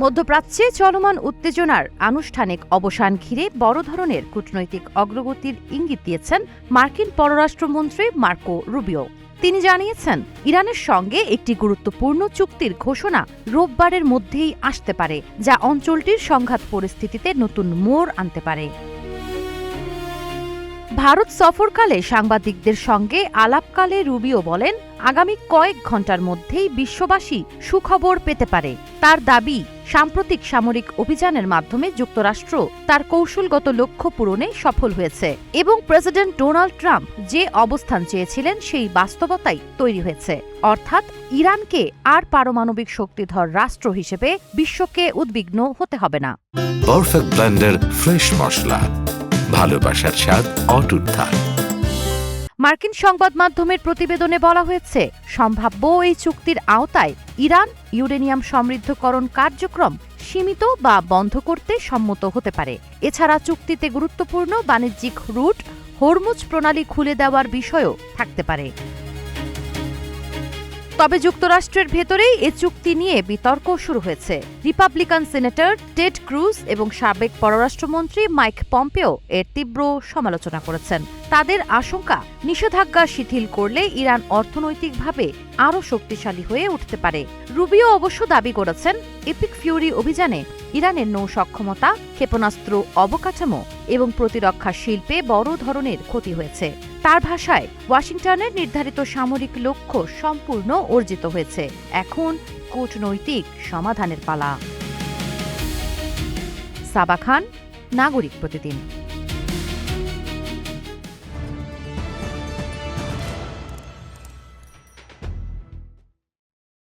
মধ্যপ্রাচ্যে চলমান উত্তেজনার আনুষ্ঠানিক অবসান ঘিরে বড় ধরনের কূটনৈতিক অগ্রগতির ইঙ্গিত দিয়েছেন মার্কিন পররাষ্ট্রমন্ত্রী মার্কো রুবিও। তিনি জানিয়েছেন, ইরানের সঙ্গে একটি গুরুত্বপূর্ণ চুক্তির ঘোষণা রোববারের মধ্যেই আসতে পারে, যা অঞ্চলটির সংঘাত পরিস্থিতিতে নতুন মোড় আনতে পারে। ভারত সফরকালে সাংবাদিকদের সঙ্গে আলাপকালে রুবিও বলেন, আগামী কয়েক ঘণ্টার মধ্যেই বিশ্ববাসী সুখবর পেতে পারে। তার দাবি, সাম্প্রতিক সামরিক অভিযানের মাধ্যমে যুক্তরাষ্ট্র তার কৌশলগত লক্ষ্য পূরণে সফল হয়েছে এবং প্রেসিডেন্ট ডোনাল্ড ট্রাম্প যে অবস্থান চেয়েছিলেন সেই বাস্তবতাই তৈরি হয়েছে, অর্থাৎ ইরানকে আর পারমাণবিক শক্তিধর রাষ্ট্র হিসেবে বিশ্বকে উদ্বিগ্ন হতে হবে না। পারফেক্ট ব্লেন্ডের ফ্রেশ মশলা, ভালোবাসার স্বাদ অটুট থাক। মার্কিন সংবাদ মাধ্যমের প্রতিবেদনে বলা হয়েছে, সম্ভাব্য এই চুক্তির আওতায় ইরান ইউরেনিয়াম সমৃদ্ধকরণ কার্যক্রম সীমিত বা বন্ধ করতে সম্মত হতে পারে। এছাড়া চুক্তিতে গুরুত্বপূর্ণ বাণিজ্যিক রুট হরমুজ প্রণালী খুলে দেওয়ার বিষয়ও থাকতে পারে। তবে যুক্তরাষ্ট্রের ভেতরেই এ চুক্তি নিয়ে বিতর্ক শুরু হয়েছে। রিপাবলিকান সিনেটর টেড ক্রুজ এবং সাবেক পররাষ্ট্রমন্ত্রী মাইক পম্পেও এর তীব্র সমালোচনা করেছেন। তাদের আশঙ্কা, নিষেধাজ্ঞা শিথিল করলে ইরান অর্থনৈতিকভাবে আরও শক্তিশালী হয়ে উঠতে পারে। রুবিও অবশ্য দাবি করেছেন, এপিক ফিউরি অভিযানে ইরানের নৌ সক্ষমতা, ক্ষেপণাস্ত্র অবকাঠামো এবং প্রতিরক্ষা শিল্পে বড় ধরনের ক্ষতি হয়েছে। তার ভাষায়, ওয়াশিংটনের নির্ধারিত সামরিক লক্ষ্য সম্পূর্ণ অর্জিত হয়েছে, এখন কূটনৈতিক সমাধানের পালা। সাবা খান, নাগরিক প্রতিদিন।